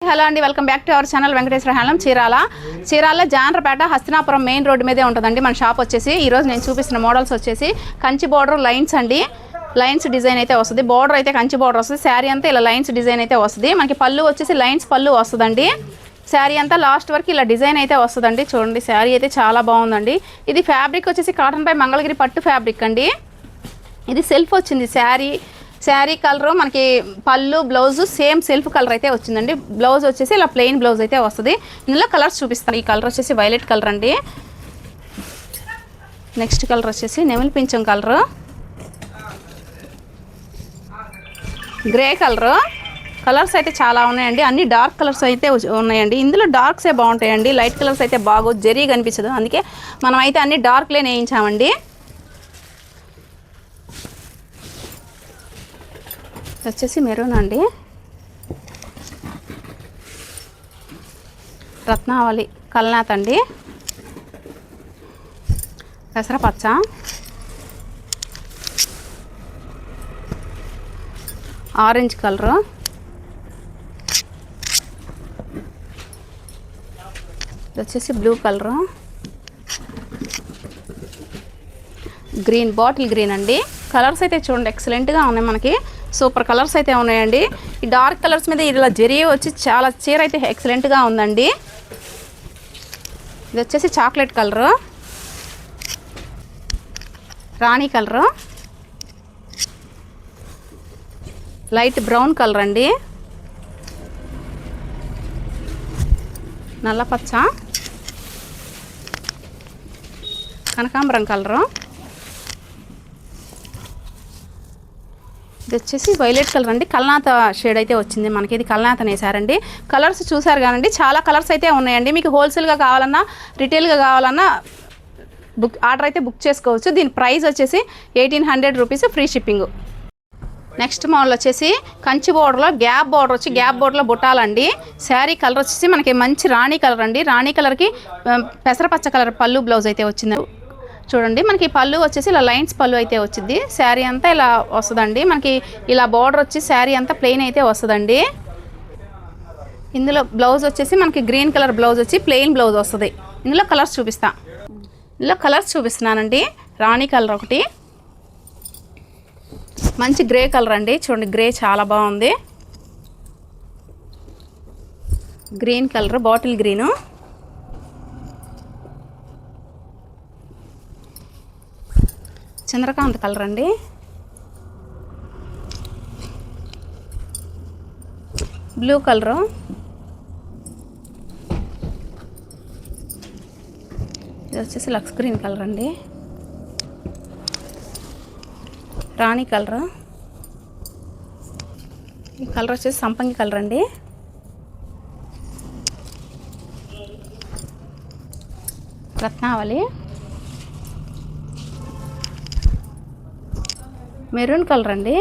Hello అండి, welcome back to our channel Venkateswara handloom Chirala Janarapeta Hastinapuram main road మీదే ఉంటుందండి మన షాప్ వచ్చేసి. ఈరోజు నేను చూపిస్తున్న మోడల్స్ వచ్చేసి కంచి బోర్డర్ లైన్స్ అండి. లైన్స్ డిజైన్ అయితే వస్తుంది. బోర్డర్ అయితే కంచి బోర్డర్ వస్తుంది. శారీ అంతా ఇలా లైన్స్ డిజైన్ అయితే వస్తుంది. మనకి పళ్ళు వచ్చేసి లైన్స్ పళ్ళు వస్తుందండి. శారీ అంతా లాస్ట్ వరకు ఇలా డిజైన్ అయితే వస్తుందండి. చూడండి, శారీ అయితే చాలా బాగుందండి. ఇది ఫ్యాబ్రిక్ వచ్చేసి కాటన్ పై మంగళగిరి పట్టు ఫ్యాబ్రిక్ అండి. ఇది సెల్ఫ్ వచ్చింది. శారీ కలర్ మనకి పళ్ళు బ్లౌజ్ సేమ్ సెల్ఫ్ కలర్ అయితే వచ్చిందండి. బ్లౌజ్ వచ్చేసి ఇలా ప్లెయిన్ బ్లౌజ్ అయితే వస్తుంది. ఇందులో కలర్స్ చూపిస్తాను. ఈ కలర్ వచ్చేసి వైలెట్ కలర్ అండి. నెక్స్ట్ కలర్ వచ్చేసి నెమిలి పింఛం కలర్, గ్రే కలర్. కలర్స్ అయితే చాలా ఉన్నాయండి. అన్ని డార్క్ కలర్స్ అయితే ఉన్నాయండి. ఇందులో డార్క్సే బాగుంటాయండి. లైట్ కలర్స్ అయితే బాగో జరీ కనిపించదు. అందుకే మనం అయితే అన్ని డార్క్లే వేయించామండి. వచ్చేసి మెరూన్ అండి. రత్నావళి కల్నాథ్ అండి. పెసరపచ్చ, ఆరెంజ్ కలరు, వచ్చేసి blue colour, green bottle green అండి. కలర్స్ అయితే చూడండి ఎక్సలెంట్గా ఉన్నాయి. మనకి సూపర్ కలర్స్ అయితే ఉన్నాయండి. ఈ డార్క్ కలర్స్ మీద ఇలా జరీ వచ్చి చాలా చీర అయితే ఎక్సలెంట్గా ఉందండి. ఇది వచ్చేసి చాక్లెట్ కలరు, రాణి కలరు, లైట్ బ్రౌన్ కలర్ అండి, నల్లపచ్చ, కనకాంబరం కలరు, ఇది వచ్చేసి వైలెట్ కలర్ అండి. కల్నాథ షేడ్ అయితే వచ్చింది మనకి. ఇది కల్నాథ వేసారండి. కలర్స్ చూసారు కానండి, చాలా కలర్స్ అయితే ఉన్నాయండి. మీకు హోల్సేల్గా కావాలన్నా రిటైల్గా కావాలన్నా ఆర్డర్ అయితే బుక్ చేసుకోవచ్చు. దీని ప్రైస్ వచ్చేసి 1800 rupees, free shipping. Next model వచ్చేసి కంచి బోర్డర్లో గ్యాప్ బోర్డర్ వచ్చి గ్యాప్ బోర్డర్లో బుట్టాలండి. శారీ కలర్ వచ్చేసి మనకి మంచి రాణి కలర్ అండి. రాణి కలర్కి పెసరపచ్చ కలర్ పళ్ళు బ్లౌజ్ అయితే వచ్చింది. చూడండి, మనకి పళ్ళు వచ్చేసి ఇలా లైన్స్ పళ్ళు అయితే వచ్చింది. శారీ అంతా ఇలా వస్తుందండి. మనకి ఇలా బార్డర్ వచ్చి శారీ అంతా ప్లెయిన్ అయితే వస్తుందండి. ఇందులో బ్లౌజ్ వచ్చేసి మనకి గ్రీన్ కలర్ బ్లౌజ్ వచ్చి ప్లెయిన్ బ్లౌజ్ వస్తుంది. ఇందులో కలర్స్ చూపిస్తున్నానండి. రాణి కలర్ ఒకటి, మంచి గ్రే కలర్ అండి. చూడండి, గ్రే చాలా బాగుంది. Green colour bottle green, Chandrakant colour అండి, బ్లూ కలరు, ఇది వచ్చేసి లక్స్ గ్రీన్ కలర్ అండి, రాణి కలరు, ఈ కలర్ వచ్చేసి సంపంగి కలర్ అండి, రత్నావళి, మెరూన్ కలర్ అండి,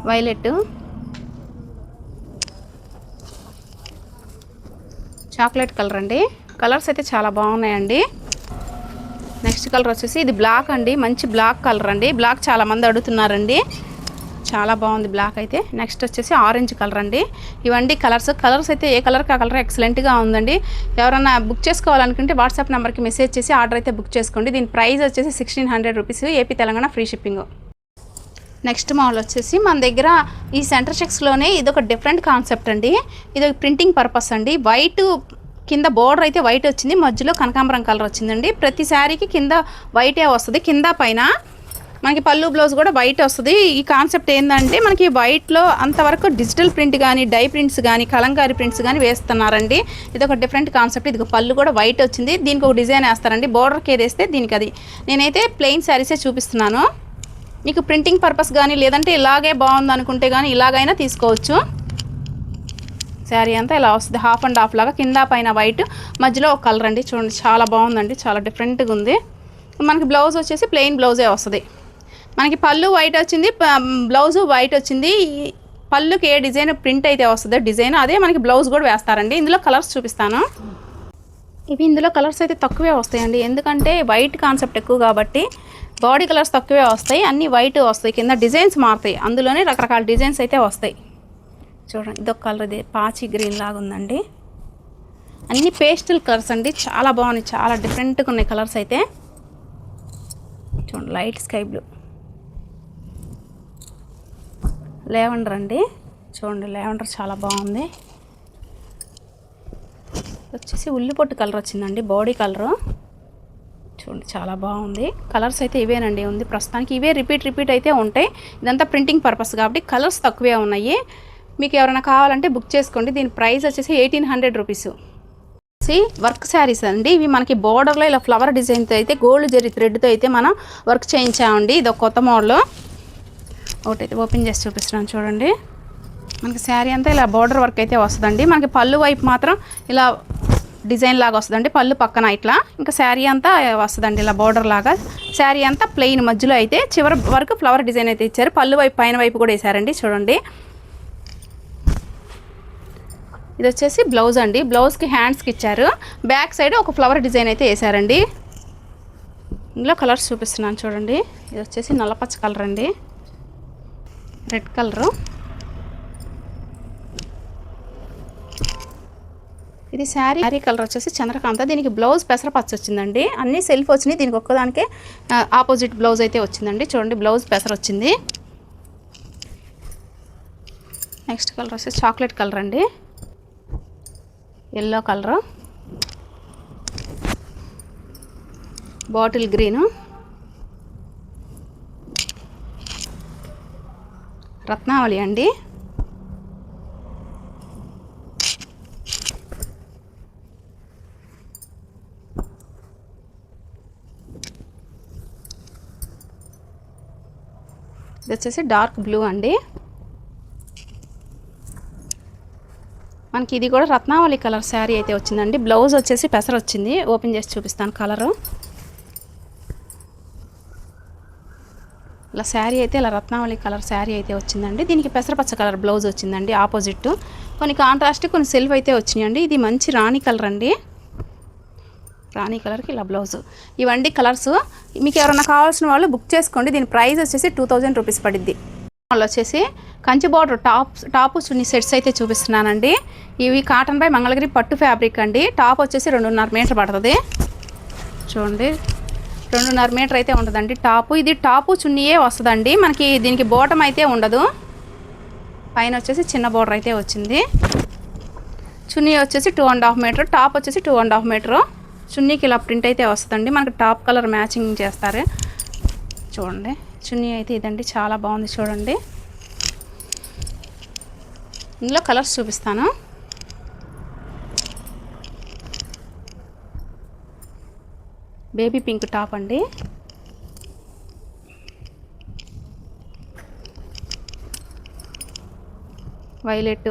వైలెట్, చాక్లెట్ కలర్ అండి. కలర్స్ అయితే చాలా బాగున్నాయండి. నెక్స్ట్ కలర్ వచ్చేసి ఇది బ్లాక్ అండి. మంచి బ్లాక్ కలర్ అండి. బ్లాక్ చాలా మంది అడుగుతున్నారండి. చాలా బాగుంది బ్లాక్ అయితే. నెక్స్ట్ వచ్చేసి ఆరెంజ్ కలర్ అండి. ఇవండి కలర్స్ అయితే ఏ కలర్ కా కలర్ ఎక్సలెంట్గా ఉందండి. ఎవరైనా బుక్ చేసుకోవాలనుకుంటే వాట్సాప్ నెంబర్కి మెసేజ్ చేసి ఆర్డర్ అయితే బుక్ చేసుకోండి. దీని ప్రైస్ వచ్చేసి 1600 rupees, AP Telangana free shipping. Next model వచ్చేసి మన దగ్గర ఈ సెంటర్ చెక్స్లోనే ఇదొక డిఫరెంట్ కాన్సెప్ట్ అండి. ఇది ప్రింటింగ్ పర్పస్ అండి. వైట్ కింద బోర్డర్ అయితే వైట్ వచ్చింది, మధ్యలో కనకాంబరం కలర్ వచ్చిందండి. ప్రతి శారీకి కింద వైటే వస్తుంది, కింద పైన మనకి పళ్ళు బ్లౌజ్ కూడా వైట్ వస్తుంది. ఈ కాన్సెప్ట్ ఏంటంటే మనకి వైట్లో అంతవరకు డిజిటల్ ప్రింట్ కానీ డై ప్రింట్స్ కానీ కలంకారీ ప్రింట్స్ కానీ వేస్తున్నారండి. ఇది ఒక డిఫరెంట్ కాన్సెప్ట్. ఇది పళ్ళు కూడా వైట్ వచ్చింది, దీనికి ఒక డిజైన్ వేస్తారండి. బోర్డర్కి ఏదేస్తే దీనికి అది. నేనైతే ప్లెయిన్ శారీసే చూపిస్తున్నాను. మీకు ప్రింటింగ్ పర్పస్ కానీ లేదంటే ఇలాగే బాగుంది అనుకుంటే కానీ ఇలాగైనా తీసుకోవచ్చు. శారీ అంతా ఇలా వస్తుంది, హాఫ్ అండ్ హాఫ్ లాగా, కింద పైన వైట్, మధ్యలో ఒక కలర్ అండి. చూడండి, చాలా బాగుందండి, చాలా డిఫరెంట్గా ఉంది. మనకి బ్లౌజ్ వచ్చేసి ప్లెయిన్ బ్లౌజే వస్తుంది. మనకి పళ్ళు వైట్ వచ్చింది, బ్లౌజ్ వైట్ వచ్చింది. పళ్ళుకి ఏ డిజైన్ ప్రింట్ అయితే వస్తుందో డిజైన్ అదే మనకి బ్లౌజ్ కూడా వేస్తారండి. ఇందులో కలర్స్ చూపిస్తాను. ఇవి ఇందులో కలర్స్ అయితే తక్కువే వస్తాయండి, ఎందుకంటే వైట్ కాన్సెప్ట్ ఎక్కువ కాబట్టి బాడీ కలర్స్ తక్కువే వస్తాయి, అన్నీ వైట్ వస్తాయి, కింద డిజైన్స్ మారుతాయి, అందులోనే రకరకాల డిజైన్స్ అయితే వస్తాయి. చూడండి ఇదొక కలర్, ఇది పాచి గ్రీన్ లాగా ఉందండి. అన్ని పేస్టల్ కలర్స్ అండి, చాలా బాగున్నాయి, చాలా డిఫరెంట్గా ఉన్నాయి కలర్స్ అయితే. చూడండి లైట్ స్కై బ్లూ, లెవెండర్ అండి. చూడండి లెవెండర్ చాలా బాగుంది. వచ్చేసి ఉల్లిపొట్టు కలర్ వచ్చిందండి, బాడీ కలరు. చూడండి చాలా బాగుంది. కలర్స్ అయితే ఇవేనండి ఉంది ప్రస్తుతానికి, ఇవే రిపీట్ అయితే ఉంటాయి. ఇదంతా ప్రింటింగ్ పర్పస్ కాబట్టి కలర్స్ తక్కువే ఉన్నాయి. మీకు ఎవరైనా కావాలంటే బుక్ చేసుకోండి. దీని ప్రైస్ వచ్చేసి 1800 రూపీస్. వర్క్ శారీస్ అండి ఇవి. మనకి బోర్డర్లో ఇలా ఫ్లవర్ డిజైన్తో అయితే గోల్డ్ జరీ థ్రెడ్తో అయితే మనం వర్క్ చేయించామండి. ఇది ఒక కొత్త మోడల్. ఒకటైతే ఓపెన్ చేసి చూపిస్తున్నాను చూడండి. మనకి శారీ అంతా ఇలా బోర్డర్ వర్క్ అయితే వస్తుందండి. మనకి పళ్ళు వైపు మాత్రం ఇలా డిజైన్ లాగా వస్తుందండి, పళ్ళు పక్కన ఇట్లా. ఇంకా శారీ అంతా వస్తుందండి ఇలా బోర్డర్ లాగా. శారీ అంతా ప్లెయిన్, మధ్యలో అయితే చివరి వరకు ఫ్లవర్ డిజైన్ అయితే ఇచ్చారు. పళ్ళు వైపు పైన వైపు కూడా వేసారండి చూడండి. ఇది వచ్చేసి బ్లౌజ్ అండి, బ్లౌజ్కి హ్యాండ్స్కి ఇచ్చారు. బ్యాక్ సైడ్ ఒక ఫ్లవర్ డిజైన్ అయితే వేసారండి. ఇందులో కలర్స్ చూపిస్తున్నాను చూడండి. ఇది వచ్చేసి నల్లపచ్చ కలర్ అండి, రెడ్ కలరు, ఇది శారీ కలర్ వచ్చేసి చంద్రకాంత. దీనికి బ్లౌజ్ పెసరపచ్చ వచ్చిందండి. అన్నీ సెల్ఫ్ వచ్చినాయి, దీనికి ఒక్కదానికే ఆపోజిట్ బ్లౌజ్ అయితే వచ్చిందండి. చూడండి బ్లౌజ్ పెసర వచ్చింది. నెక్స్ట్ కలర్ వచ్చేసి చాక్లెట్ కలర్ అండి, ఎల్లో కలరు, బాటిల్ గ్రీను, రత్నావళి అండి, ఇది వచ్చేసి డార్క్ బ్లూ అండి. మనకి ఇది కూడా రత్నావళి కలర్ శారీ అయితే వచ్చిందండి. బ్లౌజ్ వచ్చేసి పెసర వచ్చింది. ఓపెన్ చేసి చూపిస్తాను కలరు. ఇలా శారీ అయితే ఇలా రత్నావళి కలర్ శారీ అయితే వచ్చిందండి. దీనికి పెసరపచ్చ కలర్ బ్లౌజ్ వచ్చిందండి ఆపోజిట్. కొన్ని కాంట్రాస్ట్, కొన్ని సెల్ఫ్ అయితే వచ్చినాయండి. ఇది మంచి రాణి కలర్ అండి, రాణి కలర్కి ఇలా బ్లౌజ్. ఇవండి కలర్స్. మీకు ఎవరైనా కావాల్సిన వాళ్ళు బుక్ చేసుకోండి. దీని ప్రైస్ వచ్చేసి 2000 రూపీస్ పడిద్ది. వాళ్ళు వచ్చేసి కంచి బార్డర్ టాప్ చున్నీ సెట్స్ అయితే చూపిస్తున్నానండి. ఇవి కాటన్ బై మంగళగిరి పట్టు ఫ్యాబ్రిక్ అండి. టాప్ వచ్చేసి 2.5 మీటర్ పడుతుంది. చూడండి 2.5 మీటర్ అయితే ఉంటుందండి టాపు. ఇది టాపు చున్నీయే వస్తుందండి మనకి. దీనికి బాటమ్ అయితే ఉండదు. పైన వచ్చేసి చిన్న బార్డర్ అయితే వచ్చింది. చున్నీ వచ్చేసి 2.5 మీటర్, టాప్ వచ్చేసి 2.5 మీటరు. చున్నీకి ఇలా ప్రింట్ అయితే వస్తుందండి. మనకి టాప్ కలర్ మ్యాచింగ్ చేస్తారు. చూడండి చున్నీ అయితే ఇదండి, చాలా బాగుంది చూడండి. ఇందులో కలర్స్ చూపిస్తాను. బేబీ పింక్ టాప్ అండి, వైలెట్.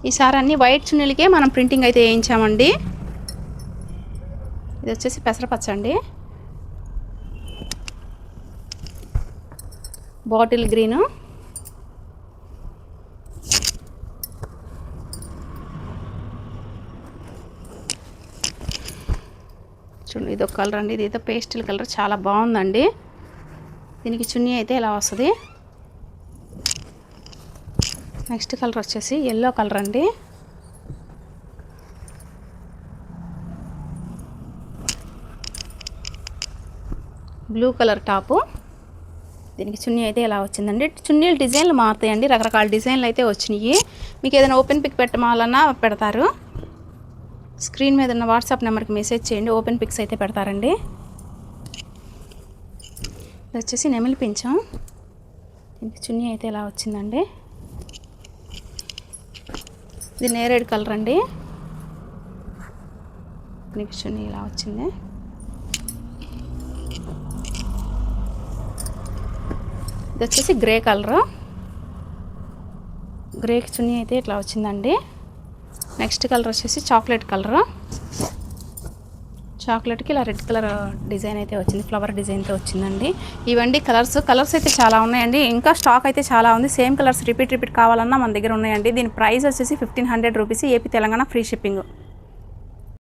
ఈసారి అన్ని వైట్ చున్నీలకే మనం ప్రింటింగ్ అయితే వేయించామండి. ఇది వచ్చేసి పెసరపచ్చ అండి, బాటిల్ గ్రీను, చూడండి ఇదొక కలర్ అండి. ఇది అయితే పేస్టల్ కలర్, చాలా బాగుందండి. దీనికి చున్నీ అయితే ఇలా వస్తుంది. నెక్స్ట్ కలర్ వచ్చేసి ఎల్లో కలర్ అండి, బ్లూ కలర్ టాపు. దీనికి చున్నీ అయితే ఇలా వచ్చిందండి. చున్నీలు డిజైన్లు మారుతాయండి, రకరకాల డిజైన్లు అయితే వచ్చినాయి. మీకు ఏదైనా ఓపెన్ పిక్ పెట్టమాలన్నా పెడతారు. స్క్రీన్ మీద ఉన్న వాట్సాప్ నెంబర్కి మెసేజ్ చేయండి, ఓపెన్ పిక్స్ అయితే పెడతారండి. ఇది వచ్చేసి నెమిలి పింఛం. దీనికి చున్నీ అయితే ఇలా వచ్చిందండి. ఇది నేరేడ్ కలర్ అండి, దీనికి చున్నీ ఇలా వచ్చింది. ఇది వచ్చేసి గ్రే కలరు, గ్రేకి చున్నీ అయితే ఇట్లా వచ్చిందండి. నెక్స్ట్ కలర్ వచ్చేసి చాక్లెట్ కలరు. చాక్లెట్కి ఇలా రెడ్ కలర్ డిజైన్ అయితే వచ్చింది, ఫ్లవర్ డిజైన్తో వచ్చిందండి. ఇవండి కలర్స్ అయితే చాలా ఉన్నాయండి. ఇంకా స్టాక్ అయితే చాలా ఉంది. సేమ్ కలర్స్ రిపీట్ కావాలన్నా మన దగ్గర ఉన్నాయండి. దీని ప్రైస్ వచ్చేసి 1500 rupees. AP Telangana free shipping.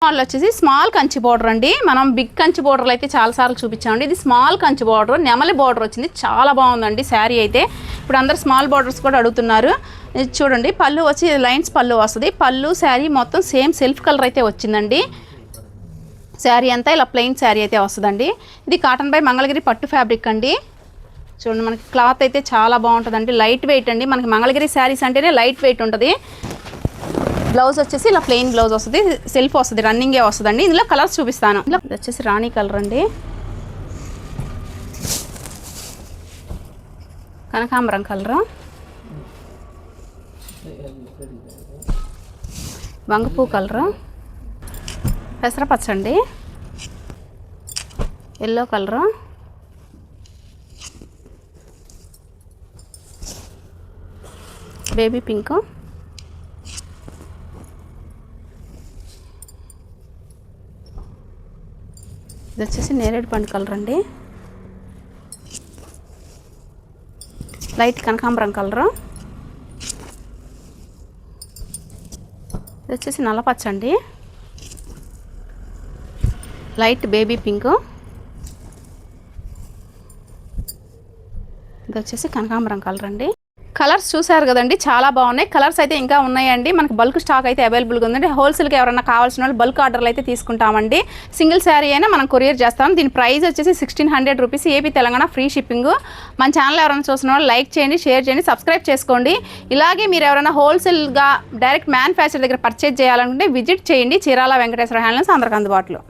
Model వచ్చేసి స్మాల్ కంచి బోర్డర్ అండి. మనం బిగ్ కంచి బోర్డర్లు అయితే చాలాసార్లు చూపించామండి. ఇది స్మాల్ కంచి బోర్డర్, నెమలి బోర్డర్ వచ్చింది. చాలా బాగుందండి శారీ అయితే. ఇప్పుడు అందరు స్మాల్ బోర్డర్స్ కూడా అడుగుతున్నారు. చూడండి పళ్ళు వచ్చి లైన్స్ పళ్ళు వస్తుంది. పళ్ళు శారీ మొత్తం సేమ్ సెల్ఫ్ కలర్ అయితే వచ్చిందండి. శారీ అంతా ఇలా ప్లెయిన్ శారీ అయితే వస్తుందండి. ఇది కాటన్ బై మంగళగిరి పట్టు ఫ్యాబ్రిక్ అండి. చూడండి మనకి క్లాత్ అయితే చాలా బాగుంటుందండి. లైట్ వెయిట్ అండి. మనకి మంగళగిరి శారీస్ అంటేనే లైట్ వెయిట్ ఉంటుంది. బ్లౌజ్ వచ్చేసి ఇలా ప్లెయిన్ బ్లౌజ్ వస్తుంది, సెల్ఫ్ వస్తుంది, రన్నింగే వస్తుందండి. ఇందులో కలర్స్ చూపిస్తాను. ఇది వచ్చేసి రాణి కలర్ అండి, కనకాంబరం కలరు, వంగపూ కలరు, పెసరపచ్చ అండి, ఎల్లో కలరు, బేబీ పింక్, ఇది వచ్చేసి నేరేడు పండు కలర్ అండి, లైట్ కనకాంబరం కలరు, ఇది వచ్చేసి నల్లపచ్చ అండి, లైట్ బేబీ పింక్, ఇది వచ్చేసి కనకాంబరం కలర్ అండి. కలర్స్ చూసారు కదండి, చాలా బాగున్నాయి. కలర్స్ అయితే ఇంకా ఉన్నాయండి. మనకి బల్క్ స్టాక్ అయితే అవైలబుల్గా ఉందండి. హోల్సేల్కి ఎవరైనా కావాల్సిన వాళ్ళు బల్క్ ఆర్డర్లు అయితే తీసుకుంటామండి. సింగిల్ శారీ అయినా మనం కొరియర్ చేస్తాం. దీని ప్రైస్ వచ్చేసి 1600 rupees, AP Telangana free shipping. మన ఛానల్ ఎవరైనా చూసిన వాళ్ళు లైక్ చేయండి, షేర్ చేయండి, సబ్స్క్రైబ్ చేసుకోండి. ఇలాగే మీరు ఎవరైనా హోల్సేల్గా డైరెక్ట్ మ్యానుఫ్యాక్చర్ దగ్గర పర్చేజ్ చేయాలనుకుంటే విజిట్ చేయండి. చీరాల వెంకటేశ్వర హ్యాండ్లూమ్స్ అందరికి అందుబాటులో.